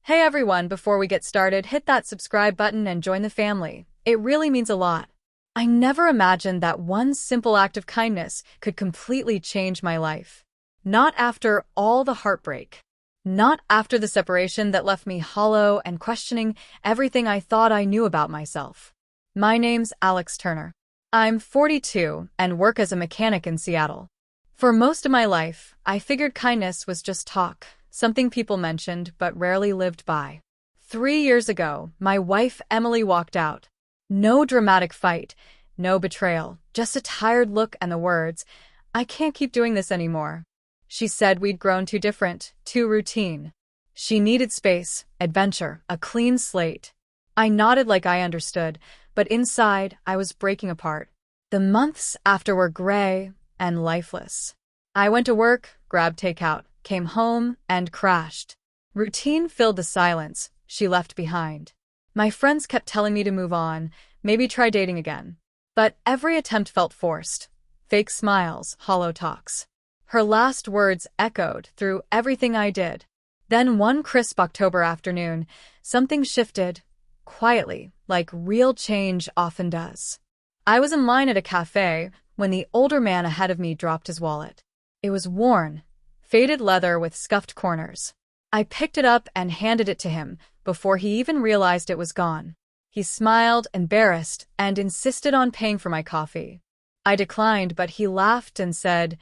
Hey everyone, before we get started, hit that subscribe button and join the family. It really means a lot. I never imagined that one simple act of kindness could completely change my life. Not after all the heartbreak. Not after the separation that left me hollow and questioning everything I thought I knew about myself. My name's Alex Turner. I'm 42 and work as a mechanic in Seattle. For most of my life, I figured kindness was just talk, something people mentioned but rarely lived by. 3 years ago, my wife Emily walked out. No dramatic fight, no betrayal, just a tired look and the words, "I can't keep doing this anymore." She said we'd grown too different, too routine. She needed space, adventure, a clean slate. I nodded like I understood, but inside, I was breaking apart. The months after were gray and lifeless. I went to work, grabbed takeout, came home, and crashed. Routine filled the silence she left behind. My friends kept telling me to move on, maybe try dating again. But every attempt felt forced. Fake smiles, hollow talks. Her last words echoed through everything I did. Then one crisp October afternoon, something shifted, quietly, like real change often does. I was in line at a cafe when the older man ahead of me dropped his wallet. It was worn, faded leather with scuffed corners. I picked it up and handed it to him before he even realized it was gone. He smiled, embarrassed, and insisted on paying for my coffee. I declined, but he laughed and said,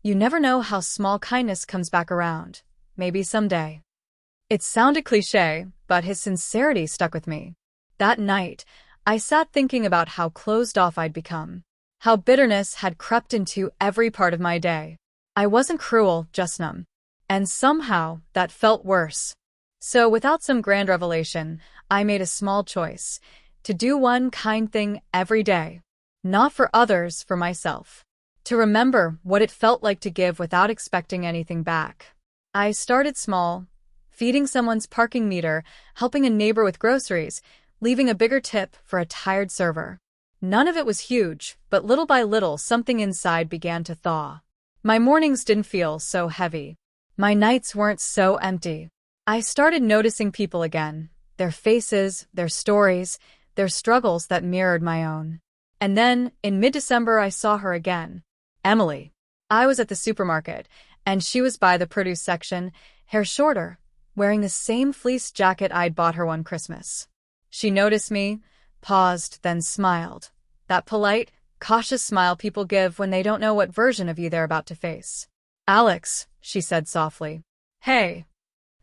"You never know how small kindness comes back around. Maybe someday." It sounded cliché, but his sincerity stuck with me. That night, I sat thinking about how closed off I'd become, how bitterness had crept into every part of my day. I wasn't cruel, just numb. And somehow, that felt worse. So without some grand revelation, I made a small choice, to do one kind thing every day. Not for others, for myself. To remember what it felt like to give without expecting anything back. I started small, feeding someone's parking meter, helping a neighbor with groceries, leaving a bigger tip for a tired server. None of it was huge, but little by little something inside began to thaw. My mornings didn't feel so heavy. My nights weren't so empty. I started noticing people again, their faces, their stories, their struggles that mirrored my own. And then, in mid-December, I saw her again. Emily. I was at the supermarket, and she was by the produce section, hair shorter, wearing the same fleece jacket I'd bought her one Christmas. She noticed me, paused, then smiled. That polite, cautious smile people give when they don't know what version of you they're about to face. "Alex," she said softly. "Hey."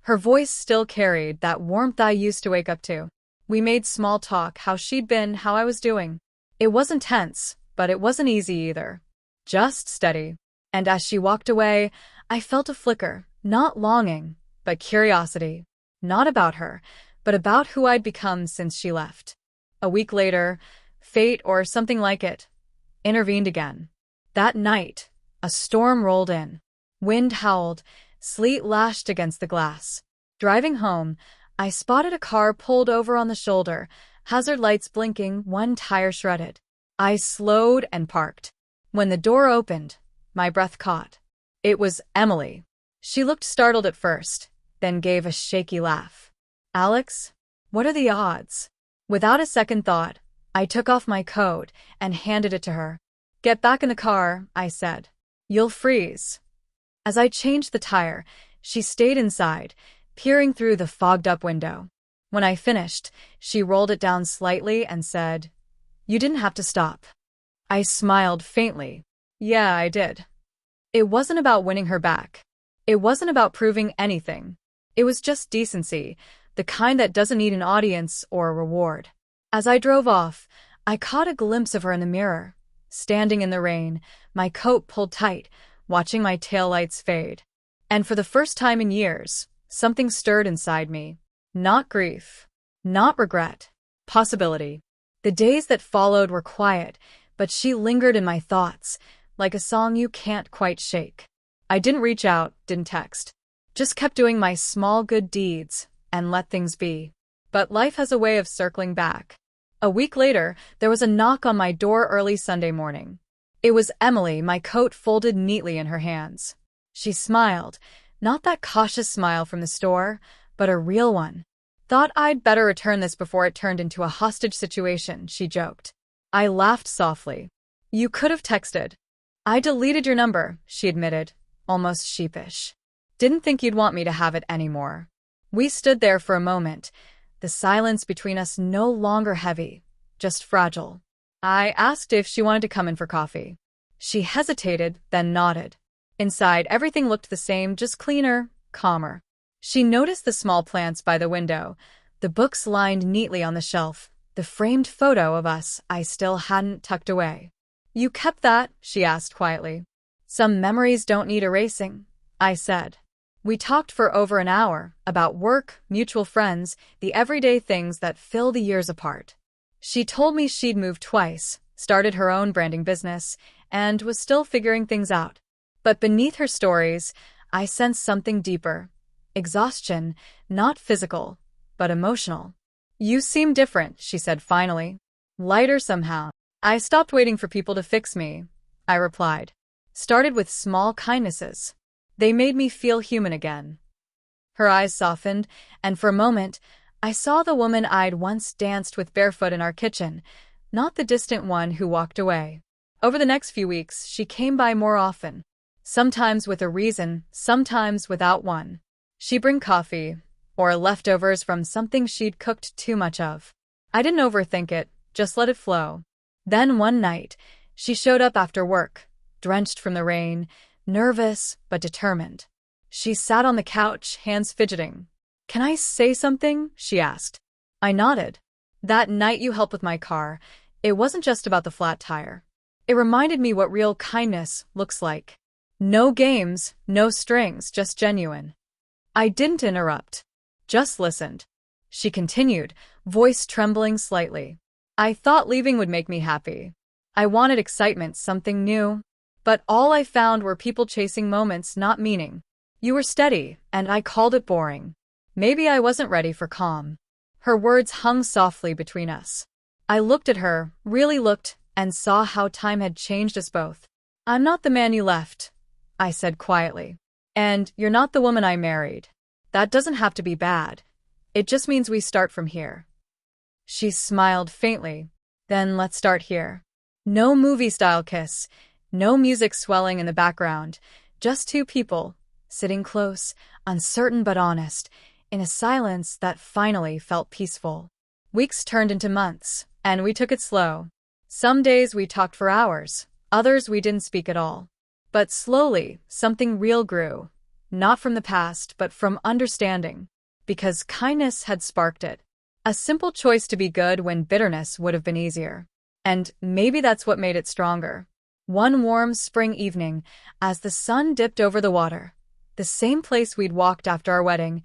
Her voice still carried that warmth I used to wake up to. We made small talk, how she'd been, how I was doing. It wasn't tense, but it wasn't easy either. Just steady. And as she walked away, I felt a flicker, not longing, but curiosity. Not about her, but about who I'd become since she left. A week later, fate or something like it intervened again. That night, a storm rolled in. Wind howled, sleet lashed against the glass. Driving home, I spotted a car pulled over on the shoulder, hazard lights blinking, one tire shredded. I slowed and parked. When the door opened, my breath caught. It was Emily. She looked startled at first, then gave a shaky laugh. "Alex, what are the odds?" Without a second thought, I took off my coat and handed it to her. "Get back in the car," I said. "You'll freeze." As I changed the tire, she stayed inside, peering through the fogged-up window. When I finished, she rolled it down slightly and said, "You didn't have to stop." I smiled faintly. Yeah, I did. It wasn't about winning her back. It wasn't about proving anything. It was just decency, the kind that doesn't need an audience or a reward. As I drove off, I caught a glimpse of her in the mirror, standing in the rain, my coat pulled tight, watching my taillights fade. And for the first time in years, something stirred inside me. Not grief, not regret, possibility. The days that followed were quiet, but she lingered in my thoughts, like a song you can't quite shake. I didn't reach out, didn't text. Just kept doing my small good deeds and let things be. But life has a way of circling back. A week later, there was a knock on my door early Sunday morning. It was Emily, my coat folded neatly in her hands. She smiled, not that cautious smile from the store, but a real one. Thought I'd better return this before it turned into a hostage situation, she joked. I laughed softly. You could have texted. I deleted your number, she admitted, almost sheepish. Didn't think you'd want me to have it anymore. We stood there for a moment, the silence between us no longer heavy, just fragile. I asked if she wanted to come in for coffee. She hesitated, then nodded. Inside, everything looked the same, just cleaner, calmer. She noticed the small plants by the window, the books lined neatly on the shelf, the framed photo of us I still hadn't tucked away. You kept that? She asked quietly. Some memories don't need erasing, I said. We talked for over an hour, about work, mutual friends, the everyday things that fill the years apart. She told me she'd moved twice, started her own branding business, and was still figuring things out. But beneath her stories, I sensed something deeper. Exhaustion, not physical, but emotional. You seem different, she said finally. Lighter somehow. I stopped waiting for people to fix me, I replied. Started with small kindnesses. They made me feel human again. Her eyes softened, and for a moment, I saw the woman I'd once danced with barefoot in our kitchen, not the distant one who walked away. Over the next few weeks, she came by more often. Sometimes with a reason, sometimes without one. She'd bring coffee, or leftovers from something she'd cooked too much of. I didn't overthink it, just let it flow. Then one night, she showed up after work, drenched from the rain, nervous but determined. She sat on the couch, hands fidgeting. Can I say something? She asked. I nodded. That night you helped with my car, it wasn't just about the flat tire. It reminded me what real kindness looks like. No games, no strings, just genuine. I didn't interrupt. Just listened. She continued, voice trembling slightly. I thought leaving would make me happy. I wanted excitement, something new. But all I found were people chasing moments, not meaning. You were steady, and I called it boring. Maybe I wasn't ready for calm. Her words hung softly between us. I looked at her, really looked, and saw how time had changed us both. I'm not the man you left, I said quietly. And you're not the woman I married. That doesn't have to be bad. It just means we start from here. She smiled faintly. Then let's start here. No movie-style kiss, no music swelling in the background, just two people, sitting close, uncertain but honest, in a silence that finally felt peaceful. Weeks turned into months, and we took it slow. Some days we talked for hours, others we didn't speak at all. But slowly, something real grew. Not from the past, but from understanding. Because kindness had sparked it. A simple choice to be good when bitterness would have been easier. And maybe that's what made it stronger. One warm spring evening, as the sun dipped over the water, the same place we'd walked after our wedding,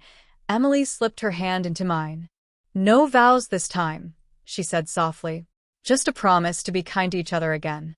Emily slipped her hand into mine. No vows this time, she said softly. Just a promise to be kind to each other again.